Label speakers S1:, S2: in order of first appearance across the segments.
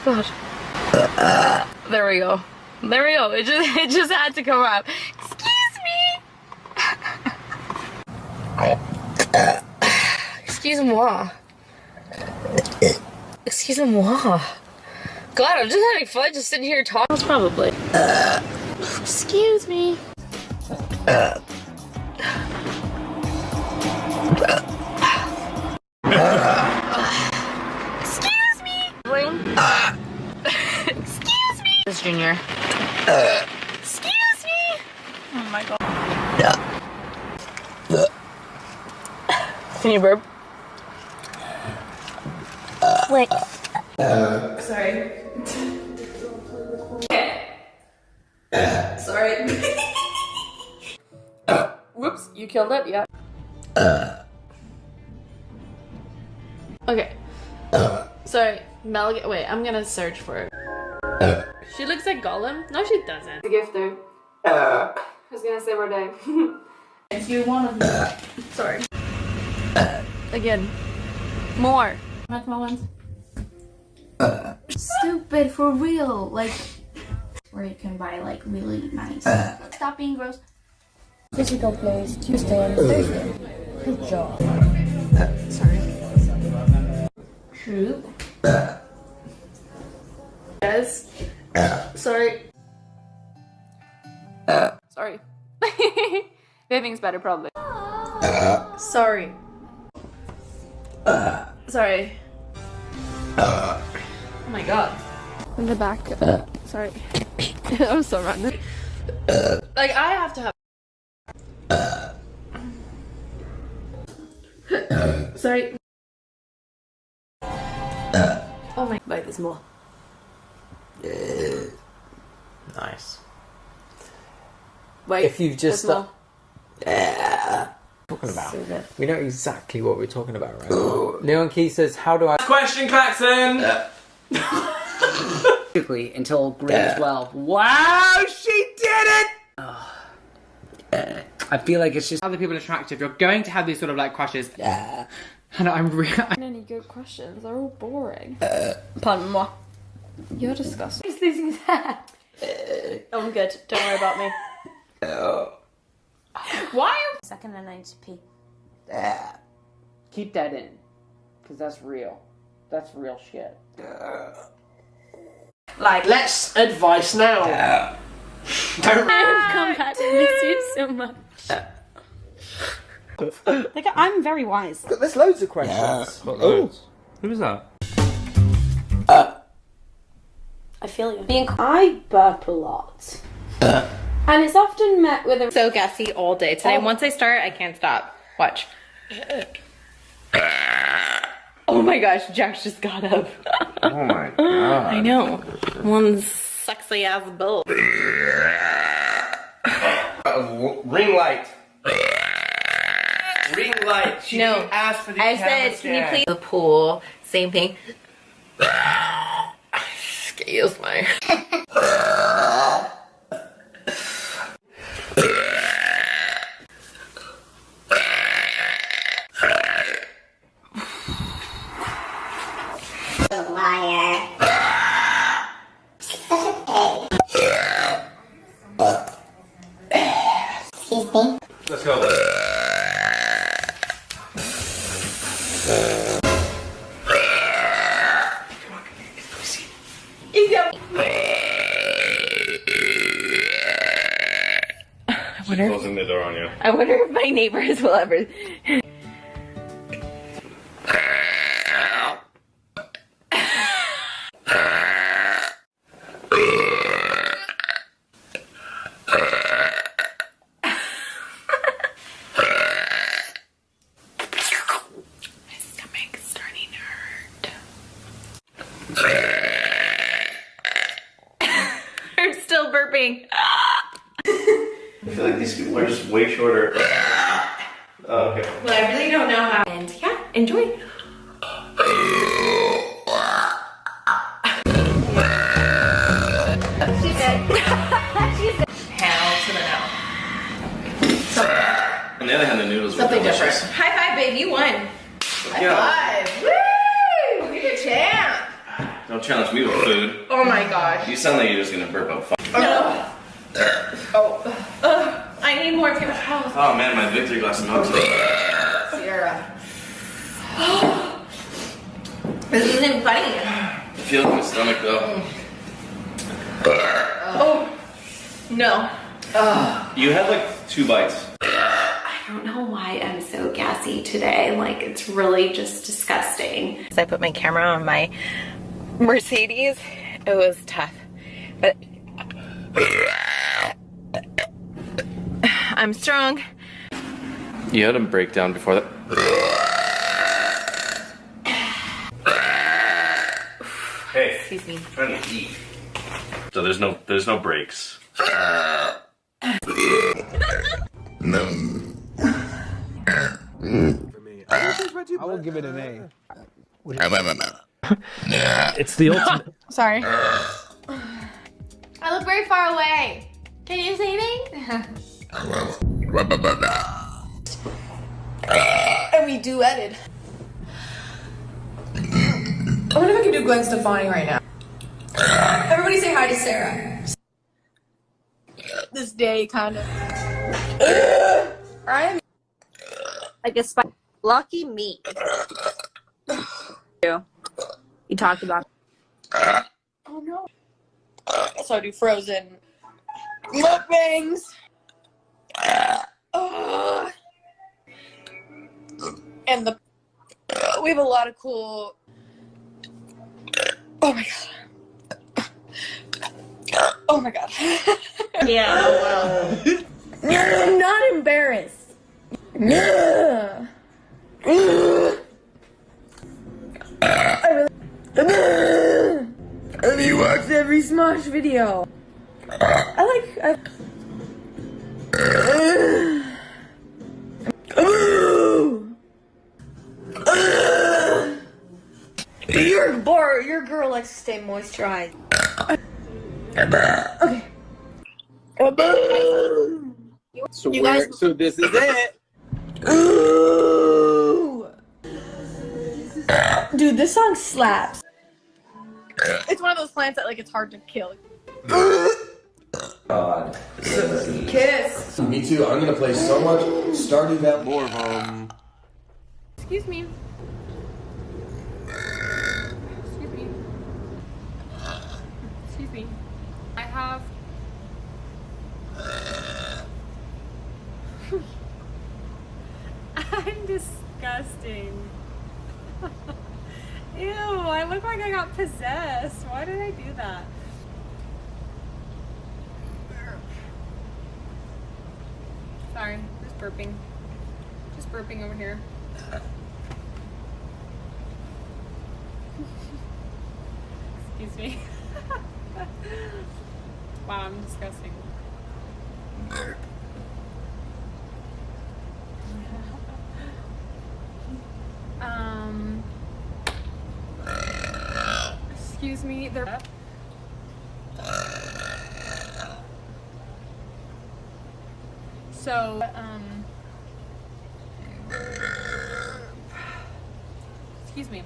S1: God. There we go. There we go. It just had to come up. Excuse me. Excuse-moi. Excuse-moi. God, I'm just having fun just sitting here talking. Probably. Excuse me. Excuse me. Excuse me. This Junior. Excuse me. Oh my God. Can you burp? Wait. Sorry. Sorry. Whoops, you killed it? Yeah. Okay. Sorry, Mel. Wait, I'm gonna search for it. She looks like Gollum. No, she doesn't. The gifter. Who's gonna save our day? If you want to. Sorry. Again. More. That's my ones. Stupid, for real. Like, where you can buy like really nice. Stop being gross. Physical plays Tuesday and Thursday. Good job. Sorry. True. Yes. Sorry. Sorry. Bathing's better, probably. Sorry. Sorry. Oh my God. In the back. Sorry. That was so random. Like, I have to have. Sorry. Oh my. Bite this more.
S2: Nice.
S1: Wait.
S2: If you've just talking about,
S1: So
S2: we know exactly what we're talking about, right? Leon Key says, "How do I?"
S3: Question, Claxon.
S4: Until grade 12. Wow, she did it! I feel like it's just
S3: Other people attractive. You're going to have these sort of like crushes. And I'm really.
S1: Any good questions? They're all boring. Pardon moi. You're disgusting. He's losing his hair. I'm good. Don't worry about me. Why?
S5: Second and 9p.
S4: keep that in, because that's real. That's real shit.
S3: Like, let's advice now. Don't
S5: Come back to miss you so much. Like, I'm very wise.
S2: There's loads of questions.
S6: Who was that?
S5: I feel you. I burp a lot. And it's often met with a...
S1: So gassy all day today. Once I start, I can't stop. Watch. Oh my gosh, Jax just got up.
S6: Oh my god.
S1: I know. One sexy ass bull.
S3: ring light. Ring light. She
S1: No,
S3: didn't ask for the
S1: I
S3: camera
S1: said, can you
S3: scan.
S1: please? The pool, same thing. Excuse me.
S7: Liar. Such a pig. Excuse me.
S6: Let's go. Closing the door on you.
S1: I wonder if my neighbors will ever. I'm still burping.
S6: I feel like these people are just way shorter. Oh, okay.
S1: Well, I really don't know how. And yeah, enjoy. She said. She said. Hell to the no.
S6: On the other hand, the noodles were
S1: Something
S6: delicious.
S1: different. High five, babe. You won.
S6: Yeah.
S1: High five. Woo! You're a champ.
S6: Don't challenge me with food.
S1: Oh my gosh.
S6: You sound like you're just gonna burp up.
S1: No. Oh. I need more paper towels.
S6: Oh man, my victory glass melted.
S1: Sierra. This isn't funny.
S6: I feel it in my stomach though.
S1: Oh. No.
S6: You had like 2 bites.
S5: I don't know why I'm so gassy today. Like, it's really just disgusting.
S8: I put my camera on my Mercedes. It was tough, but I'm strong.
S6: You had a breakdown before that. Hey,
S8: Excuse me.
S6: I'm trying to eat. So there's no breaks.
S9: I will give it an A.
S10: It's the ultimate.
S1: Sorry. I look very far away. Can you see me? And we duetted. I wonder if I can do Gwen Stefani right now. Everybody say hi to Sarah. This day, kind of. I'm
S8: I guess lucky me. You talked about.
S1: oh no. So I do Frozen mukbangs. And we have a lot of cool. Oh my god. Oh my god.
S8: Yeah. Well.
S1: I'm not embarrassed. You watched every Smosh video. Your girl likes to stay moisturized. Okay.
S9: So
S1: You guys-
S9: so this is it.
S1: Ooh. Dude, this song slaps. It's one of those plants that like it's hard to kill.
S11: God.
S1: Kiss.
S11: Me too. I'm gonna play so much Stardew Valley. More of
S1: Excuse me. Excuse me. Excuse me. I have. I'm disgusting. Ew, I look like I got possessed. Why did I do that? Sorry, just burping. Just burping over here. Excuse me. Wow, I'm disgusting. Excuse me, they're so, excuse me.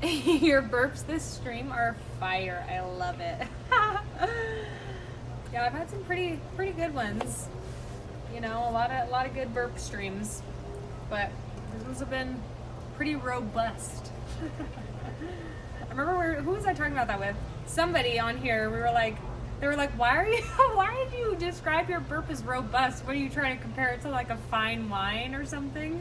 S1: Your burps this stream are fire. I love it. Yeah, I've had some pretty good ones. You know, a lot of good burp streams, but these ones have been pretty robust. I remember who was I talking about that with? Somebody on here. They were like, why did you describe your burp as robust? What are you trying to compare it to, like a fine wine or something?